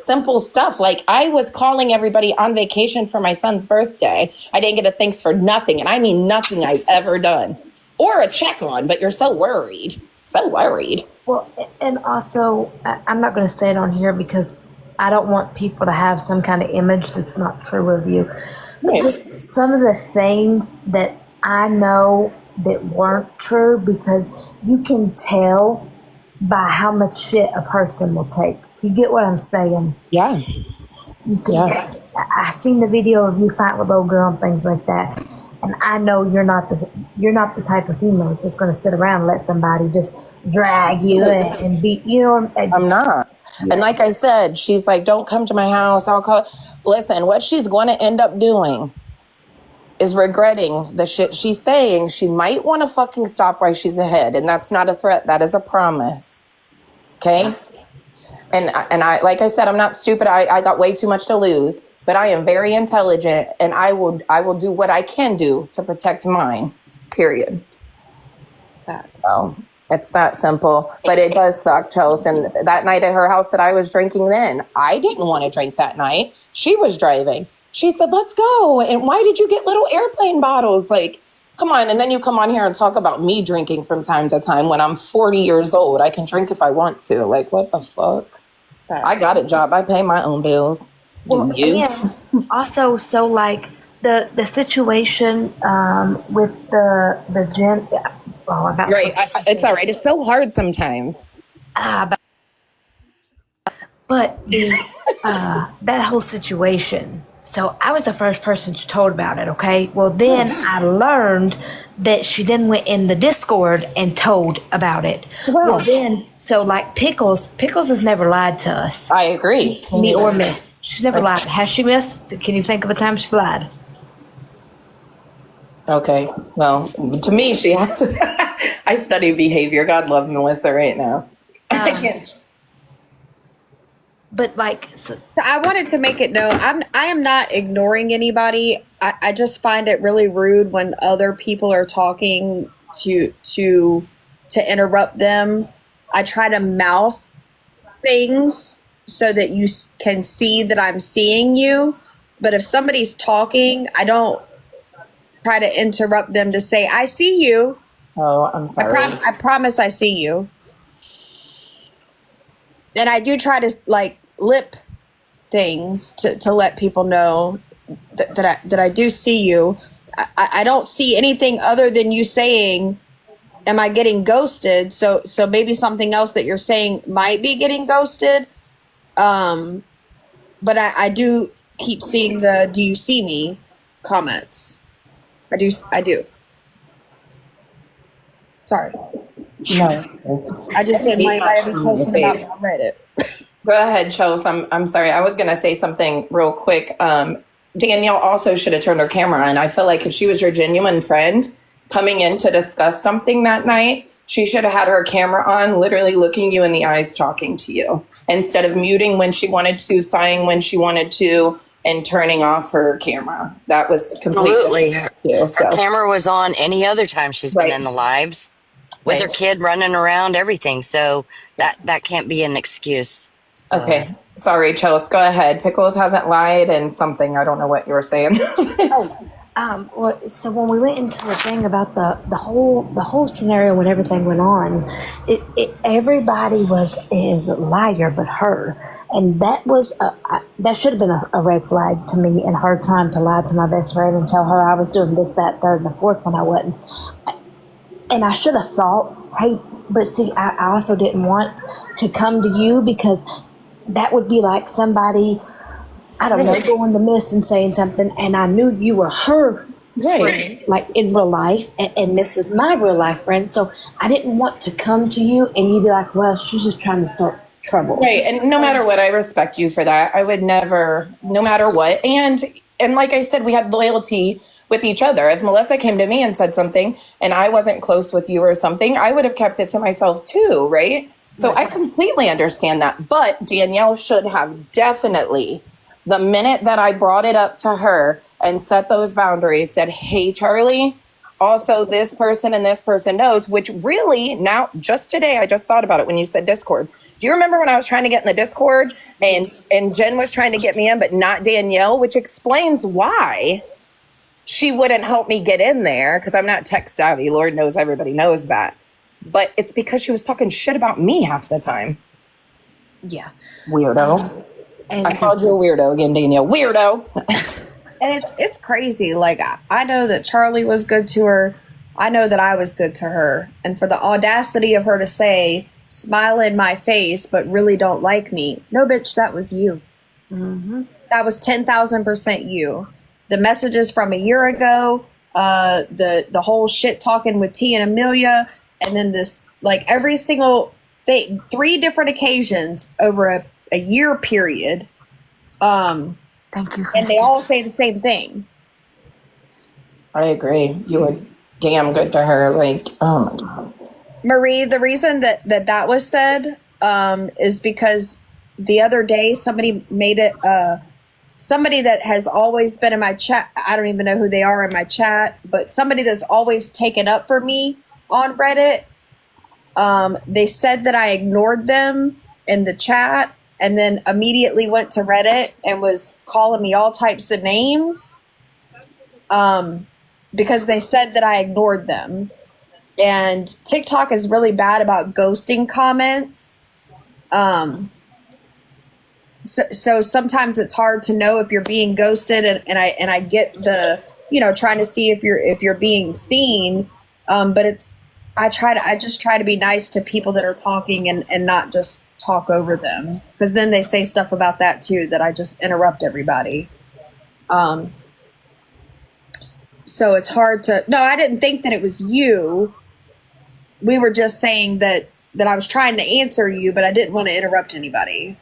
simple stuff. Like, I was calling everybody on vacation for my son's birthday. I didn't get a thanks for nothing. And I mean nothing I've ever done. Or a check on, but you're so worried. So worried. Well, and also, I'm not going to say it on here because I don't want people to have some kind of image that's not true of you. Right. Just some of the things that I know that weren't true, because you can tell by how much shit a person will take. You get what I'm saying? Yeah. You can. I seen the video of you fighting with a little girl and things like that, and I know you're not the type of female that's just going to sit around and let somebody just drag you and beat you. I'm not. Yeah. And like I said, she's like, "Don't come to my house. I'll call." Listen, what she's going to end up doing is regretting the shit she's saying. She might want to fucking stop while she's ahead, and that's not a threat. That is a promise. Okay. And I, like I said, I'm not stupid. I got way too much to lose, but I am very intelligent, and I will do what I can do to protect mine, period. So it's that simple, but it does suck, Chels. And that night at her house that I was drinking then, I didn't want to drink that night. She was driving. She said, "Let's go." And why did you get little airplane bottles? Like, come on. And then you come on here and talk about me drinking from time to time when I'm 40 years old. I can drink if I want to. Like, what the fuck? I got a job. I pay my own bills. Well, and also, so like the situation with the gym. Oh, right. It's all right. It's so hard sometimes. But that whole situation. So I was the first person she told about it, okay? Well, then I learned that she then went in the Discord and told about it. Wow. Well, then, so like Pickles has never lied to us. I agree. Me or Miss. She's never lied. Has she, Miss? Can you think of a time she lied? Okay. Well, to me, she has. I study behavior. God love Melissa right now. I can't. But like, so I wanted to make it known, I am not ignoring anybody. I just find it really rude when other people are talking to interrupt them. I try to mouth things so that you can see that I'm seeing you. But if somebody's talking, I don't try to interrupt them to say, "I see you." Oh, I'm sorry. I promise I see you. And I do try to like lip things to let people know that I do see you. I don't see anything other than you saying, "Am I getting ghosted?" So maybe something else that you're saying might be getting ghosted. But I do keep seeing the "Do you see me?" comments. I do. Sorry. No. I just didn't want anybody to be posting about Reddit. Go ahead, Chels. I'm sorry. I was going to say something real quick. Danielle also should have turned her camera on. I feel like if she was your genuine friend coming in to discuss something that night, she should have had her camera on, literally looking you in the eyes, talking to you, instead of muting when she wanted to, sighing when she wanted to, and turning off her camera. That was completely. Absolutely. Her camera was on any other time she's been in the lives with her kid running around, everything. So that can't be an excuse. So. Okay. Sorry, Chels. Go ahead. Pickles hasn't lied and something. I don't know what you were saying. Well, so when we went into the thing about the whole scenario when everything went on, everybody is a liar but her, and that was that should have been a red flag to me, and her trying to lie to my best friend and tell her I was doing this, that, third, and the fourth when I wasn't. And I should have thought, hey, but see, I also didn't want to come to you because that would be like somebody, I don't know, going to Miss and saying something, and I knew you were her friend, like in real life, and this is my real life friend, so I didn't want to come to you and you'd be like, well, she's just trying to start trouble. Right, and no matter what, I respect you for that. I would never, no matter what, and like I said, we had loyalty with each other. If Melissa came to me and said something and I wasn't close with you or something, I would have kept it to myself too, right? So I completely understand that. But Danielle should have definitely, the minute that I brought it up to her and set those boundaries, said, hey, Charlie, also this person and this person knows, which really now, just today, I just thought about it when you said Discord. Do you remember when I was trying to get in the Discord and Jen was trying to get me in, but not Danielle, which explains why she wouldn't help me get in there because I'm not tech savvy. Lord knows everybody knows that. But it's because she was talking shit about me half the time. Yeah. Weirdo. And I called you a weirdo again, Danielle. Weirdo. And it's crazy. Like, I know that Charlie was good to her. I know that I was good to her. And for the audacity of her to say, smile in my face, but really don't like me. No, bitch, that was you. Mm-hmm. That was 10,000% you. The messages from a year ago, the whole shit talking with T and Amelia, and then this, like, every single thing, 3 different occasions over a year period. Thank you. And they all say the same thing. I agree. You were damn good to her. Like, oh my God. Marie, the reason that was said is because the other day somebody made it, somebody that has always been in my chat, I don't even know who they are in my chat, but somebody that's always taken up for me on Reddit, they said that I ignored them in the chat and then immediately went to Reddit and was calling me all types of names because they said that I ignored them. And TikTok is really bad about ghosting comments. So sometimes it's hard to know if you're being ghosted, and I get the, trying to see if you're being seen. But I just try to be nice to people that are talking and not just talk over them, because then they say stuff about that too that I just interrupt everybody. So it's hard to. No, I didn't think that it was you. We were just saying that I was trying to answer you, but I didn't want to interrupt anybody.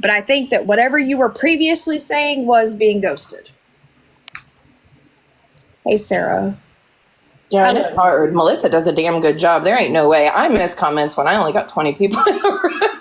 But I think that whatever you were previously saying was being ghosted. Hey, Sarah. Yeah, it's hard. Melissa does a damn good job. There ain't no way. I miss comments when I only got 20 people in the room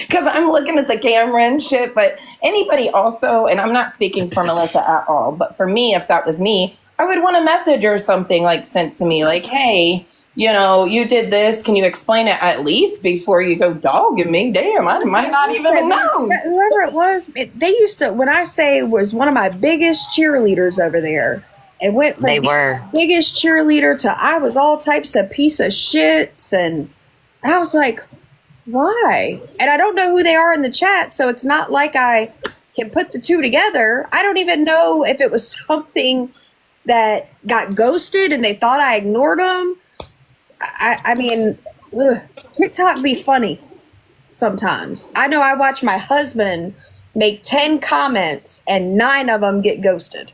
because I'm looking at the camera and shit. But anybody also, and I'm not speaking for Melissa at all, but for me, if that was me, I would want a message or something like sent to me like, hey, you did this. Can you explain it at least before you go dogging me? Damn, I might not even know. Whoever it was, they used to, when I say was one of my biggest cheerleaders over there. It went from They were biggest cheerleader to I was all types of piece of shits. And I was like, why? And I don't know who they are in the chat. So it's not like I can put the two together. I don't even know if it was something that got ghosted and they thought I ignored them. I mean, TikTok be funny sometimes. I know I watch my husband make 10 comments and 9 of them get ghosted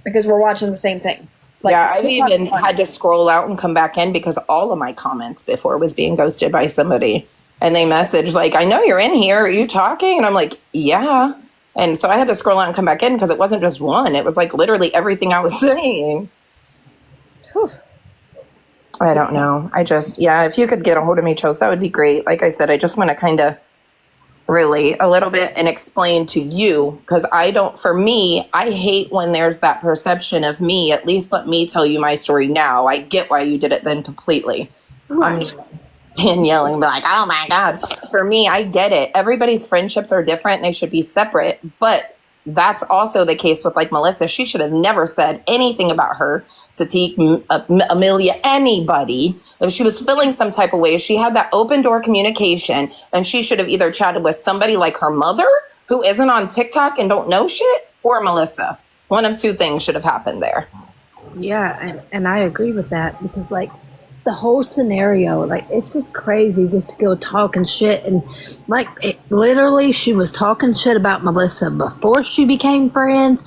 because we're watching the same thing. Like, yeah, I've even had to scroll out and come back in because all of my comments before was being ghosted by somebody. And they messaged like, I know you're in here. Are you talking? And I'm like, yeah. And so I had to scroll out and come back in because it wasn't just one. It was like literally everything I was saying. Whew. I don't know. If you could get a hold of me, Chels, that would be great. Like I said, I just want to kind of relate a little bit and explain to you, because for me, I hate when there's that perception of me. At least let me tell you my story now. I get why you did it then completely. Right. And yelling, be like, oh my God. For me, I get it. Everybody's friendships are different and they should be separate. But that's also the case with like Melissa. She should have never said anything about her to T, Amelia, anybody. If she was feeling some type of way, she had that open door communication, and she should have either chatted with somebody like her mother who isn't on TikTok and don't know shit, or Melissa. One of two things should have happened there. Yeah, and I agree with that, because like the whole scenario, like it's just crazy just to go talking shit. And like literally she was talking shit about Melissa before she became friends,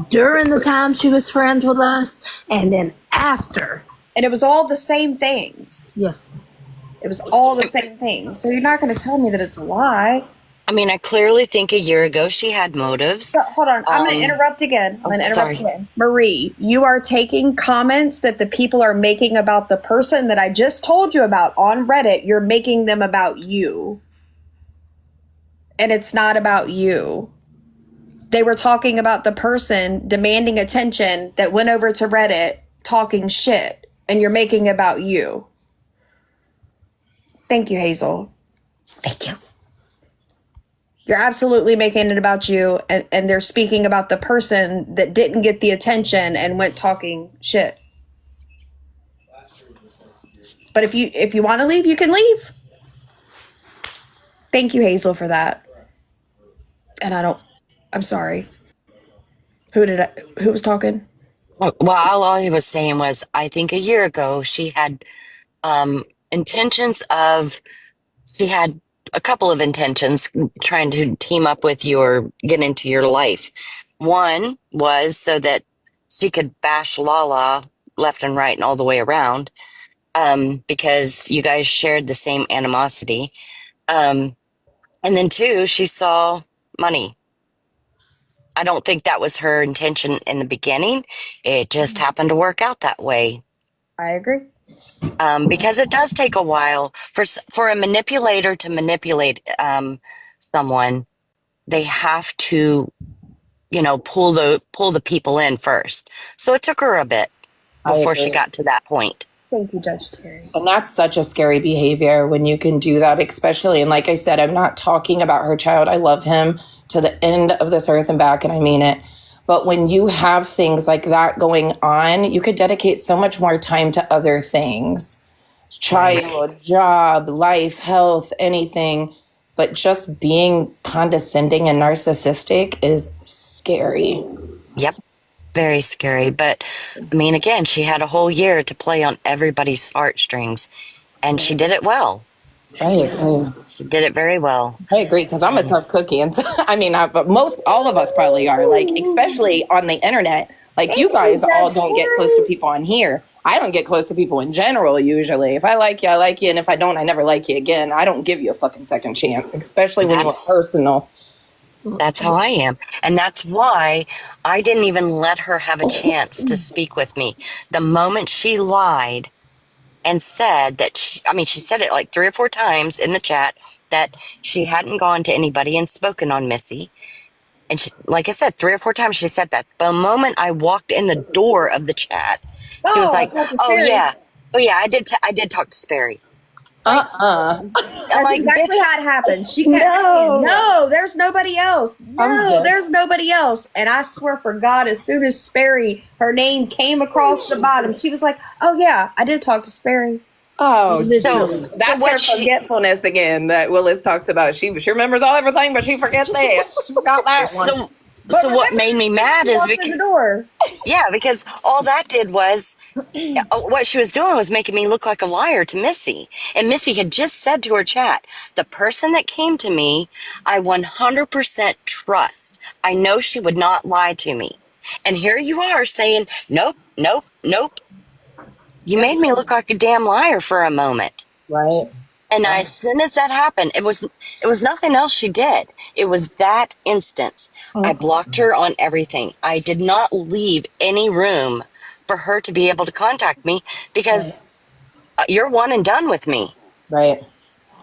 during the time she was friends with us, and then after. And it was all the same things. Yes. It was all the same things. So you're not going to tell me that it's a lie. I mean, I clearly think a year ago she had motives. So, hold on. I'm going to interrupt again. Marie, you are taking comments that the people are making about the person that I just told you about on Reddit. You're making them about you. And it's not about you. They were talking about the person demanding attention that went over to Reddit talking shit. And you're making it about you. Thank you, Hazel. Thank you. You're absolutely making it about you, and they're speaking about the person that didn't get the attention and went talking shit. But if you want to leave, you can leave. Thank you, Hazel, for that. And I'm sorry. Who was talking? Well, all he was saying was, I think a year ago she had intentions of, she had a couple of intentions trying to team up with you or get into your life. One was so that she could bash Lala left and right and all the way around, because you guys shared the same animosity. And then two, she saw money. I don't think that was her intention in the beginning. It just happened to work out that way. I agree. Because it does take a while for a manipulator to manipulate someone. They have to, pull the people in first. So it took her a bit before she got to that point. Thank you, Judge Terry. And that's such a scary behavior when you can do that, especially. And like I said, I'm not talking about her child. I love him to the end of this earth and back, and I mean it. But when you have things like that going on, you could dedicate so much more time to other things. Child, job, life, health, anything. But just being condescending and narcissistic is scary. Yep. Very scary. But I mean, again, she had a whole year to play on everybody's heartstrings, and she did it well. I agree. She did it very well. I agree, because I'm a tough cookie. And so, I mean, but all of us probably are, like, especially on the internet. Like, you guys all don't get close to people on here. I don't get close to people in general, usually. If I like you, I like you. And if I don't, I never like you again. I don't give you a fucking second chance, especially when you're personal. That's how I am. And that's why I didn't even let her have a chance to speak with me. The moment she lied and said that she said it like 3 or 4 times in the chat that she hadn't gone to anybody and spoken on Missy. And she, like I said, 3 or 4 times she said that. The moment I walked in the door of the chat, she was like, "Oh yeah, I did talk to Sperry." That's like, exactly how it happened. She kept saying, "No, there's nobody else. No, there's nobody else." And I swear for God, as soon as Sperry, her name came across the bottom, she was like, "Oh yeah, I did talk to Sperry." Oh, so that's her forgetfulness again that Willis talks about. She remembers everything, but she forgets that. She forgot that one. So what made me mad is because all that did was what she was doing was making me look like a liar to Missy. And Missy had just said to her chat, the person that came to me, I 100% trust. I know she would not lie to me. And here you are saying, nope, nope, nope. You made me look like a damn liar for a moment. Right. And as soon as that happened, it was nothing else she did. It was that instance. I blocked her on everything. I did not leave any room for her to be able to contact me because you're one and done with me. Right.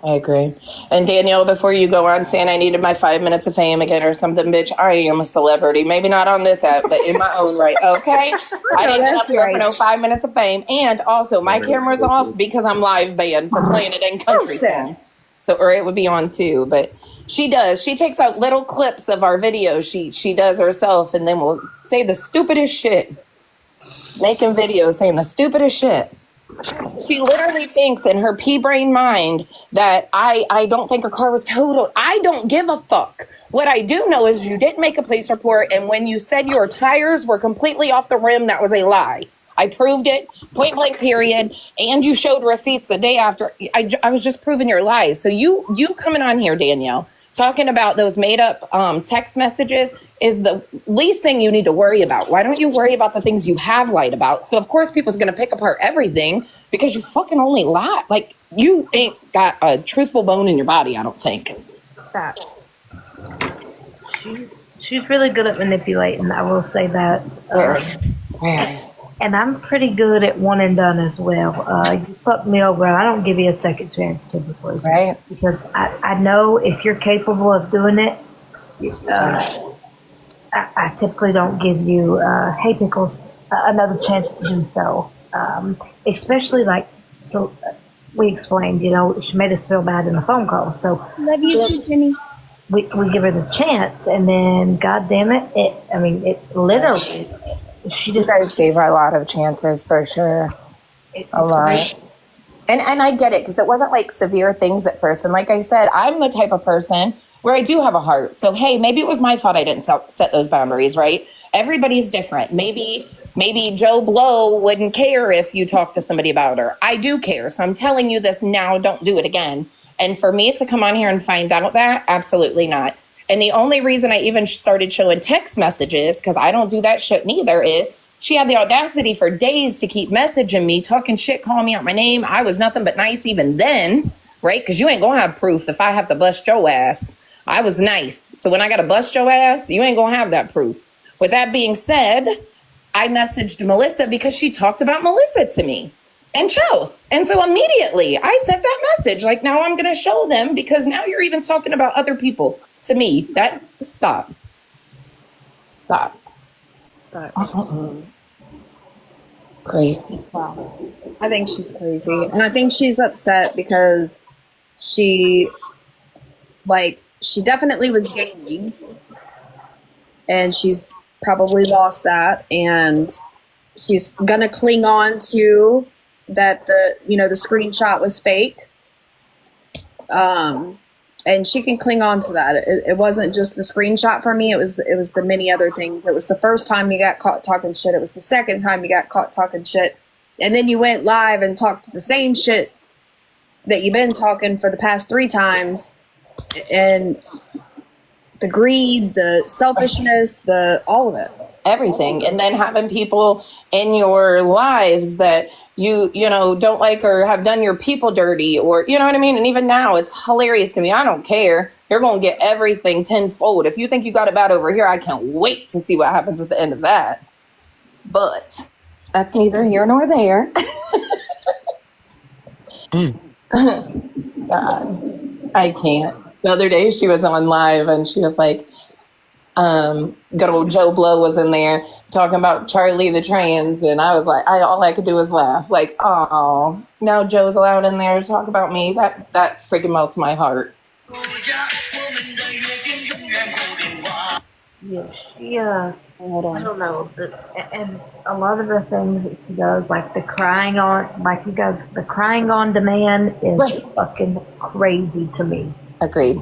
I agree. And Danielle, before you go on saying I needed my 5 minutes of fame again or something, bitch, I am a celebrity. Maybe not on this app, but in my own right. Okay? I didn't get up here for no 5 minutes of fame. And also, my camera's off because I'm live banned for playing it in country song. So, or it would be on too. But she does. She takes out little clips of our videos. She does herself, and then we'll say the stupidest shit. Making videos saying the stupidest shit. She literally thinks in her pea brain mind that I don't think her car was totaled. I don't give a fuck. What I do know is you didn't make a police report, and when you said your tires were completely off the rim, that was a lie. I proved it, point blank period, and you showed receipts the day after. I was just proving your lies. So you coming on here, Danielle, talking about those made up text messages is the least thing you need to worry about. Why don't you worry about the things you have lied about? So of course people's going to pick apart everything because you fucking only lie. Like, you ain't got a truthful bone in your body, I don't think. Facts. She's really good at manipulating, I will say that. And I'm pretty good at one and done as well. You fuck me over, I don't give you a second chance typically. Right. Because I know if you're capable of doing it, I typically don't give you, hey Pickles, another chance to do so. Especially like, so we explained, she made us feel bad in the phone call. So Love you too, Jenny. we give her the chance, and then, God damn it, it literally, she You just, guys gave her a lot of chances for sure. A lot. great. And I get it, because it wasn't like severe things at first. And like I said, I'm the type of person where I do have a heart. So, hey, maybe it was my fault I didn't set those boundaries, right? Everybody's different. Maybe Joe Blow wouldn't care if you talk to somebody about her. I do care. So I'm telling you this now, don't do it again. And for me to come on here and find out that, absolutely not. And the only reason I even started showing text messages, because I don't do that shit neither, is she had the audacity for days to keep messaging me, talking shit, calling me out my name. I was nothing but nice even then, right? Because you ain't going to have proof if I have to bust your ass. I was nice. So when I got to bust your ass, you ain't going to have that proof. With that being said, I messaged Melissa because she talked about Melissa to me and Chels. And so immediately I sent that message. Like, now I'm going to show them, because now you're even talking about other people to me. Stop. Crazy. Wow. I think she's crazy. And I think she's upset because she definitely was gaining. And she's probably lost that. And she's going to cling on to that the screenshot was fake. And she can cling on to that. It wasn't just the screenshot for me. It was the many other things. It was the first time you got caught talking shit. It was the second time you got caught talking shit. And then you went live and talked the same shit that you've been talking for the past 3 times. And the greed, the selfishness, all of it. Everything. And then having people in your lives that you don't like, or have done your people dirty, or you know what I mean. And even now, it's hilarious to me. I don't care. You're gonna get everything tenfold. If you think you got it bad over here, I can't wait to see what happens at the end of that. But that's neither here nor there. God, I can't. The other day she was on live and she was like, good old Joe Blow was in there talking about Charlie the trans, and I was like, all I could do was laugh. Like, oh, now Joe's allowed in there to talk about me. That freaking melts my heart. Yeah, I don't know. And a lot of the things that she does, like the crying on demand is fucking crazy to me. Agreed.